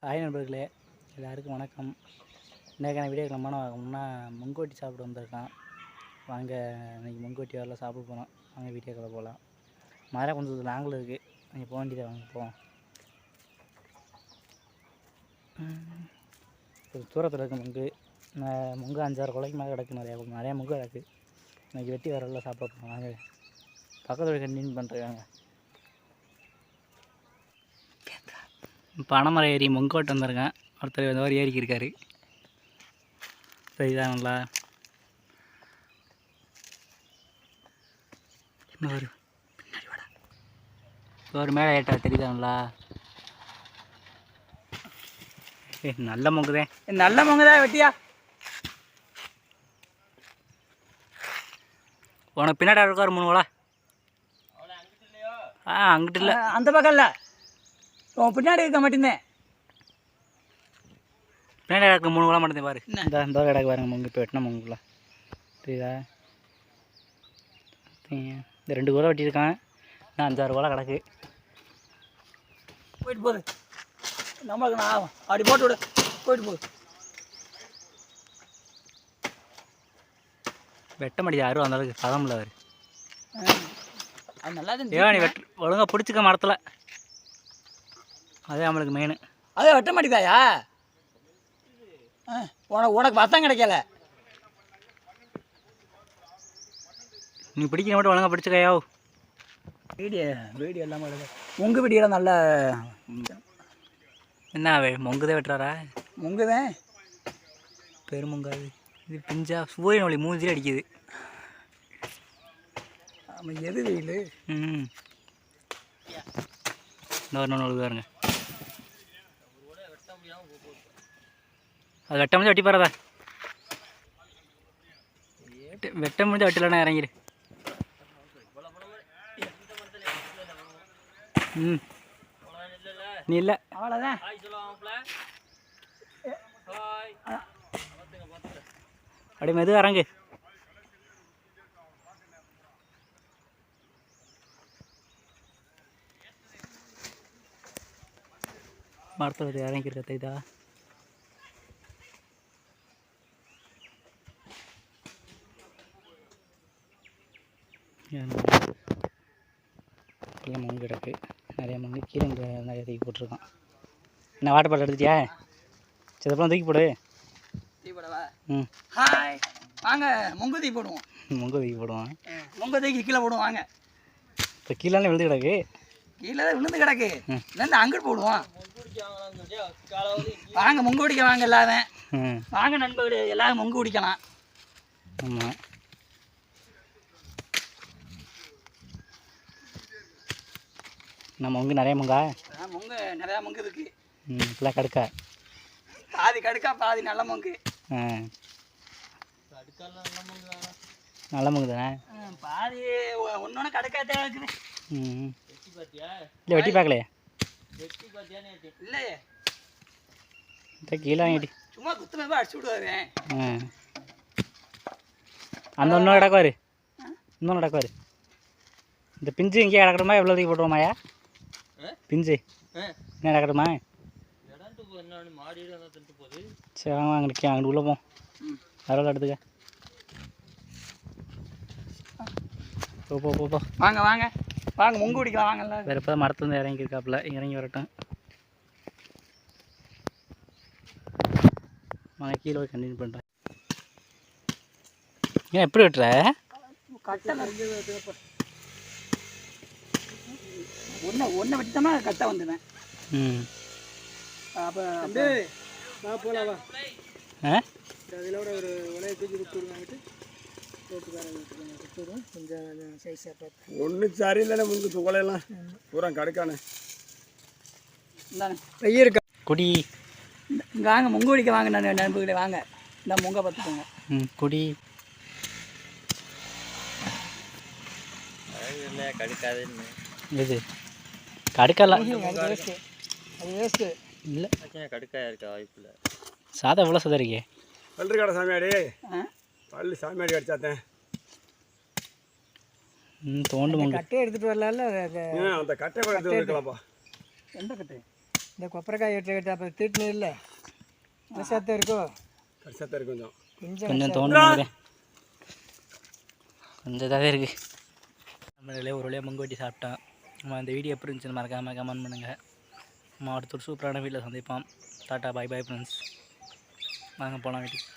Hi நண்பர்களே, எல்லாருக்கும் வணக்கம். இன்றைக்கான வீடியோ நம்ம வாங்கணும்னா முங்கோட்டி சாப்பிட வந்திருக்கான். வாங்க இன்றைக்கி முங்கோட்டி வரலாம் சாப்பிட போகிறோம். வாங்க வீடியோக்குள்ளே போகலாம். மழை கொஞ்சம் லாங்கில் இருக்குது, அங்கே போக வேண்டியதை வாங்க போவோம். ஒரு தூரத்தில் இருக்க முங்கு 5-6 கொலைக்கு மேலே கிடக்கு. நிறையா முங்கு கிடக்கு. இன்றைக்கி வெட்டி வரலாம் சாப்பிட போகிறோம். வாங்க பக்கத்தோட கண்டினியூ பண்ணுறாங்க. பனைமரம் ஏறி முங்கோட்டு வந்திருக்கேன். ஒருத்தர் இந்த மாதிரி ஏறிக்கி இருக்காரு. சரிதான் நல்லா இன்னொரு பின்னாடி வாடா. ஒரு மேலே ஏட்டா தெரியுதாங்களா? நல்ல முங்குதேன், நல்ல முங்குதான் வெட்டியா. உனக்கு பின்னாடி இருக்காரு 3 வளா. அங்கிட்டு இல்லை, அந்த பக்கம் இல்லை, பின்னாடி இருக்க மட்டும்தான். பின்னாடி கிடக்கு 3 வளம் மட்டும்தான் பாரு. இந்த கிடக்கு பாருங்க முங்கு. இப்போ வெட்டினா முங்குலாம் தெரியுதா? இந்த 2 குலை வெட்டியிருக்கான். இன்னும் 5-6 குலை கிடக்கு. போயிட்டு போகுது நம்மளுக்கு. நான் அப்படி போட்டு விடு. போயிட்டு போகுது. வெட்ட மாட்டேது யாரும் அந்த அளவுக்கு பதம் இல்லை அவர். அது நல்லா தான். நீ வெட்ட ஒழுங்காக பிடிச்சிக்க மரத்தில். அதே நம்மளுக்கு மெயின். அதே வெட்ட மாட்டேதாயா? உனக்கு பத்தம் கிடைக்கல. நீ பிடிக்கிற மட்டும் ஒழுங்காக பிடிச்சிக்கையோ. வீடியோ எல்லாமே முங்கு வீடியோலாம் நல்ல. என்ன முங்குதே வெட்டுறாரா? முங்குதேன் பெருமுங்காது. இது பிஞ்சா சூரியன் ஒளி மூஞ்சிலே அடிக்குது. ஆமாம், எது வெயில். இன்னொரு பாருங்க. அது வெட்ட முடிஞ்சு வெட்டி போகிறதா? வெட்ட முடிஞ்சு வெட்டலன்னா இறங்கிடு. நீ இல்லை அவ்வளோதான். அப்படியே மெதுவாக இறங்கு. மரத்தில் இறங்கிருக்க இதா. எல்லாம் முங்கு கிடக்கு. நிறைய முங்கு கீழே நிறைய தூக்கி போட்டிருக்கான். என்ன வாட்டர் பாட்டில் எடுத்துட்டியா? சரி, அப்புறம் தூக்கி போடு. தூக்கி போடவா? ஹாய், வாங்க முங்கு தூக்கி போடுவோம். முங்கு தூக்கி போடுவோம். முங்கு தூக்கி கீழே போடுவோம். வாங்க. இப்போ கீழே விழுந்து கிடக்கு. கீழே தான் விழுந்து கிடக்கு. இல்லைன்னா அங்கிட்டு போடுவோம். வாங்க முங்கு பிடிக்க வாங்க எல்லாரும். வாங்க நண்பர்கள், எல்லாரும் முங்கு பிடிக்கலாம். ஆமாம், நம்ம முங்கு நிறைய முங்கா. முங்கு நிறையா முங்கு இருக்கு. ஃபுல்லாக கடுக்கா. பாதி கடுக்கா, பாதி நல்ல முங்கு. நல்ல முங்கு தானே. பாதி ஒன்று கடுக்கா தான் இருக்குது. இல்லை வெட்டி பார்க்கலையே. இல்லையே, கீழே வாங்கிட்டு சும்மா குத்துமே அடிச்சு விடுவாரு. அந்த ஒன்றும் கிடக்குவாரு. இன்னொன்று கிடக்குவாரு. இந்த பிஞ்சு இங்கே கிடக்கணுமா? எவ்வளோ தூக்கி போட்டுருவோமாயா? பிஞ்சு என்ன கிடக்கணுமா? சரி வாங்க, அங்கிட்டு அங்கிட்டு உள்ளே போம். வரல எடுத்துக்க. போ. வாங்க வாங்க வாங்க முங்கு பிடிக்கலாம். வாங்கல்ல வேறு இப்போ மரத்துலேருந்து இறங்கியிருக்காப்புல. இறங்கி வரட்டும். வாங்க கீழே போய் கண்டினியூ பண்ணுறேன். ஏன் எப்படி வெட்டுற? ஒன்றை வெட்டிட்டோம்னா கட்டை வந்துடுவேன். அப்போ போகலாவா? அதிலோட ஒரு உலையை தூக்கி கொடுத்துருவாங்கிட்டு கொஞ்சம் சைஸாக பார்த்து. ஒன்றும் சரியில்லைண்ணே முங்கு துளையெல்லாம் பூரா கடுக்கானே. பெய்ய இருக்கா கொடி. இங்கே வாங்க முங்கு பிடிக்க வாங்க. நான் நண்பர்களே வாங்க. இந்த முங்கை பார்த்துக்கோங்க. கொடி கடுக்காதுன்னு. இது கடுக்கலாம். அது வேஸ்ட்டு இல்லை. கடுக்காயா இருக்கா? வாய்ப்பு இல்லை. சாதா எவ்வளோ சாதா இருக்கே. பல்லு கடை சாமியாடி. பல்லு சாமியாடி அடிச்சாத்தேன். தோண்டு கட்டையை எடுத்துகிட்டு வரல. அந்த கட்டை எடுத்து வந்துருக்கலாம்ப்பா. எந்த கட்டை? இந்த கொப்பரைக்காய் வெட்ட அப்போ தீட்டுனு இல்லை கஷ்டத்தான் இருக்கோ கஷ்டத்தான் இருக்கு கொஞ்சம் கொஞ்சம் தோணுது கொஞ்சம் இதாகவே இருக்குது. நம்மளே ஒரு வழியாக மங்கு வெட்டி சாப்பிட்டோம். நம்ம இந்த வீடியோ எப்படி இருந்துச்சுன்னு மறக்காமல் கமெண்ட் பண்ணுங்கள். நம்ம அடுத்த ஒரு சூப்பரான வீட்டில் சந்திப்போம். டாட்டா பாய் பாய் ஃப்ரெண்ட்ஸ். வாங்க போகலாம் வீட்டுக்கு.